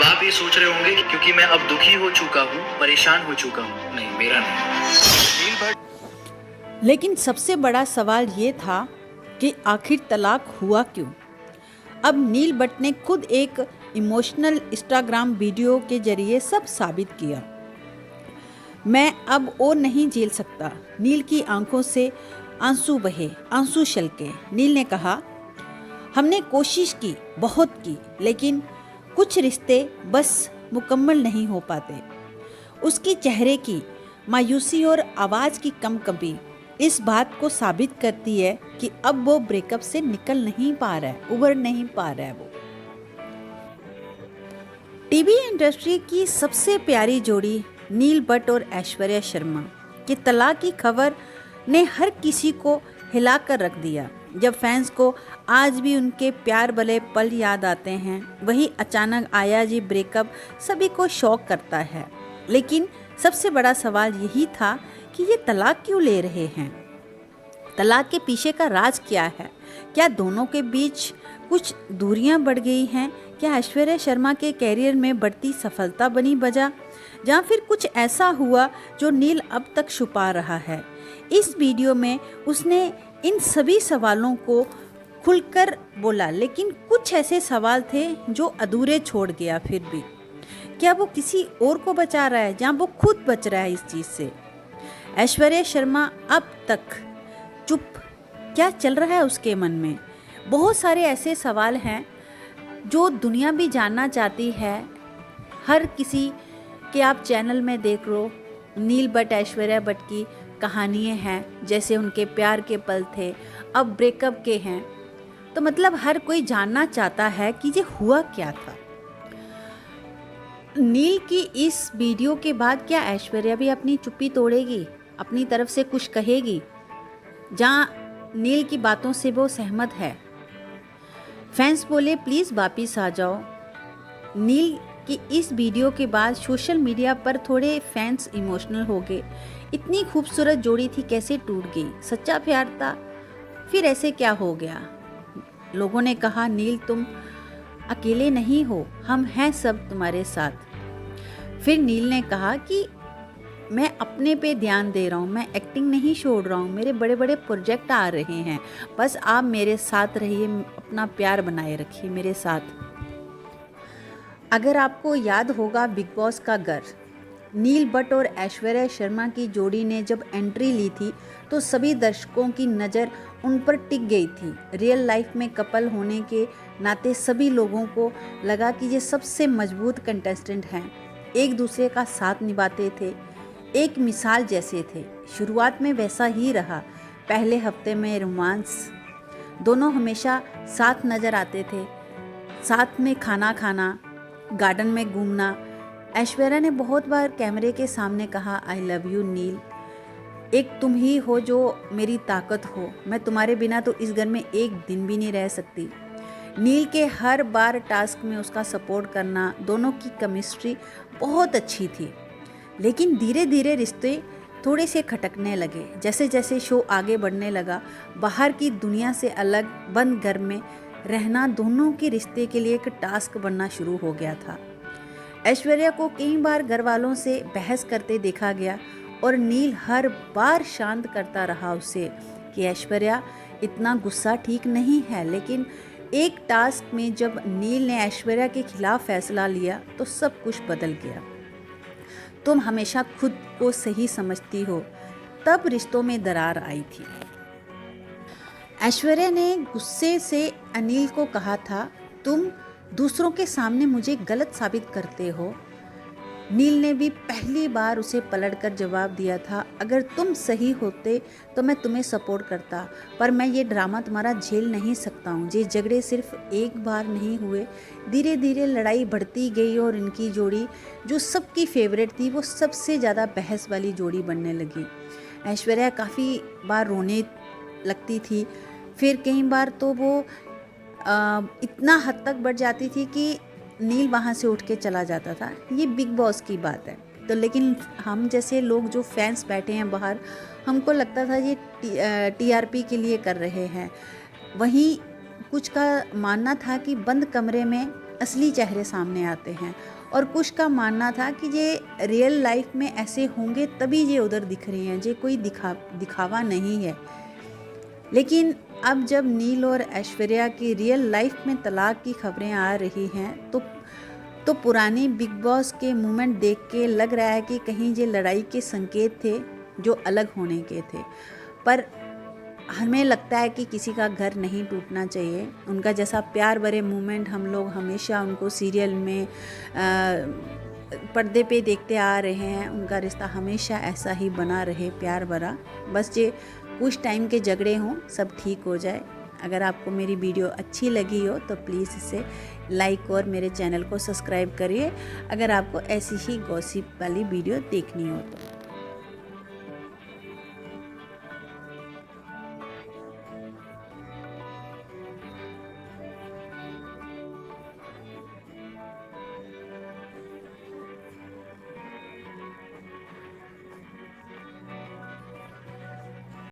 आप ये सोच रहे होंगे कि क्योंकि मैं अब दुखी हो चुका हूँ, परेशान हो चुका हूँ। नहीं, मेरा नहीं। नील भट्ट। लेकिन सबसे बड़ा सवाल ये था कि आखिर तलाक हुआ क्यों। अब नील भट्ट ने खुद एक इमोशनल इंस्टाग्राम वीडियो के जरिए सब साबित किया। मैं अब और नहीं झेल सकता। नील की आंखों से आंसू बहे, आंसू छलके। नील ने कहा, हमने कोशिश की, बहुत की, लेकिन कुछ रिश्ते बस मुकम्मल नहीं हो पाते। उसकी चेहरे की मायूसी और आवाज़ की कमी इस बात को साबित करती है कि अब वो ब्रेकअप से निकल नहीं पा रहा है, उबर नहीं पा रहा है। वो टीवी इंडस्ट्री की सबसे प्यारी जोड़ी नील भट्ट और ऐश्वर्या शर्मा की तलाक की खबर ने हर किसी को हिलाकर रख दिया। जब फैंस को आज भी उनके प्यार भले पल याद आते हैं, वही अचानक आया जी ब्रेकअप सभी को शॉक करता है। लेकिन सबसे बड़ा सवाल यही था कि ये तलाक क्यों ले रहे हैं। तलाक के पीछे का राज क्या है। क्या दोनों के बीच कुछ दूरियां बढ़ गई हैं? क्या ऐश्वर्या शर्मा के कैरियर में बढ़ती सफलता बनी वजह, या फिर कुछ ऐसा हुआ जो नील अब तक छुपा रहा है। इस वीडियो में उसने इन सभी सवालों को खुलकर बोला, लेकिन कुछ ऐसे सवाल थे जो अधूरे छोड़ गया। फिर भी क्या वो किसी और को बचा रहा है या वो खुद बच रहा है इस चीज़ से। ऐश्वर्या शर्मा अब तक चुप, क्या चल रहा है उसके मन में। बहुत सारे ऐसे सवाल हैं जो दुनिया भी जानना चाहती है। हर किसी के आप चैनल में देख लो, नील भट्ट ऐश्वर्या भट्ट की कहानियाँ हैं, जैसे उनके प्यार के पल थे, अब ब्रेकअप के हैं। तो मतलब हर कोई जानना चाहता है कि ये हुआ क्या था। नील की इस वीडियो के बाद क्या ऐश्वर्या भी अपनी चुप्पी तोड़ेगी, अपनी तरफ से कुछ कहेगी, जहाँ नील की बातों से वो सहमत है। फैंस बोले प्लीज़ वापिस आ जाओ। नील की इस वीडियो के बाद सोशल मीडिया पर थोड़े फैंस इमोशनल हो गए। इतनी खूबसूरत जोड़ी थी, कैसे टूट गई। सच्चा प्यार था, फिर ऐसे क्या हो गया। लोगों ने कहा नील तुम अकेले नहीं हो, हम हैं सब तुम्हारे साथ। फिर नील ने कहा कि मैं अपने पे ध्यान दे रहा हूँ, मैं एक्टिंग नहीं छोड़ रहा हूँ, मेरे बड़े बड़े प्रोजेक्ट आ रहे हैं, बस आप मेरे साथ रहिए, अपना प्यार बनाए रखिए मेरे साथ। अगर आपको याद होगा बिग बॉस का घर, नील भट्ट और ऐश्वर्या शर्मा की जोड़ी ने जब एंट्री ली थी तो सभी दर्शकों की नज़र उन पर टिक गई थी। रियल लाइफ में कपल होने के नाते सभी लोगों को लगा कि ये सबसे मजबूत कंटेस्टेंट हैं, एक दूसरे का साथ निभाते थे, एक मिसाल जैसे थे। शुरुआत में वैसा ही रहा। पहले हफ्ते में रोमांस, दोनों हमेशा साथ नज़र आते थे, साथ में खाना खाना, गार्डन में घूमना। ऐश्वर्या ने बहुत बार कैमरे के सामने कहा आई लव यू नील, एक तुम ही हो जो मेरी ताकत हो, मैं तुम्हारे बिना तो इस घर में एक दिन भी नहीं रह सकती। नील के हर बार टास्क में उसका सपोर्ट करना, दोनों की केमिस्ट्री बहुत अच्छी थी। लेकिन धीरे धीरे रिश्ते थोड़े से खटकने लगे। जैसे जैसे शो आगे बढ़ने लगा, बाहर की दुनिया से अलग बंद घर में रहना दोनों के रिश्ते के लिए एक टास्क बनना शुरू हो गया था। ऐश्वर्या को कई बार घर वालों से बहस करते देखा गया और नील हर बार शांत करता रहा उसे कि ऐश्वर्या इतना गुस्सा ठीक नहीं है। लेकिन एक टास्क में जब नील ने ऐश्वर्या के खिलाफ फैसला लिया तो सब कुछ बदल गया। तुम हमेशा खुद को सही समझती हो, तब रिश्तों में दरार आई थी। ऐश्वर्या ने गुस्से से अनिल को कहा था तुम दूसरों के सामने मुझे गलत साबित करते हो। नील ने भी पहली बार उसे पलटकर जवाब दिया था अगर तुम सही होते तो मैं तुम्हें सपोर्ट करता, पर मैं ये ड्रामा तुम्हारा झेल नहीं सकता हूँ। ये झगड़े सिर्फ एक बार नहीं हुए, धीरे धीरे लड़ाई बढ़ती गई और इनकी जोड़ी जो सबकी फेवरेट थी वो सबसे ज़्यादा बहस वाली जोड़ी बनने लगी। ऐश्वर्या काफ़ी बार रोने लगती थी, फिर कई बार तो वो इतना हद तक बढ़ जाती थी कि नील वहाँ से उठ के चला जाता था। ये बिग बॉस की बात है। तो लेकिन हम जैसे लोग जो फैंस बैठे हैं बाहर, हमको लगता था ये टीआरपी के लिए कर रहे हैं। वहीं कुछ का मानना था कि बंद कमरे में असली चेहरे सामने आते हैं। और कुछ का मानना था कि ये रियल लाइफ में ऐसे होंगे तभी ये उधर दिख रहे हैं, ये कोई दिखावा नहीं है। लेकिन अब जब नील और ऐश्वर्या की रियल लाइफ में तलाक की खबरें आ रही हैं तो पुरानी बिग बॉस के मोमेंट देख के लग रहा है कि कहीं ये लड़ाई के संकेत थे जो अलग होने के थे। पर हमें लगता है कि किसी का घर नहीं टूटना चाहिए। उनका जैसा प्यार भरे मोमेंट हम लोग हमेशा उनको सीरियल में पर्दे पे देखते आ रहे हैं, उनका रिश्ता हमेशा ऐसा ही बना रहे, प्यार भरा। बस ये कुछ टाइम के झगड़े हों, सब ठीक हो जाए। अगर आपको मेरी वीडियो अच्छी लगी हो तो प्लीज़ इसे लाइक और मेरे चैनल को सब्सक्राइब करिए, अगर आपको ऐसी ही गॉसिप वाली वीडियो देखनी हो तो।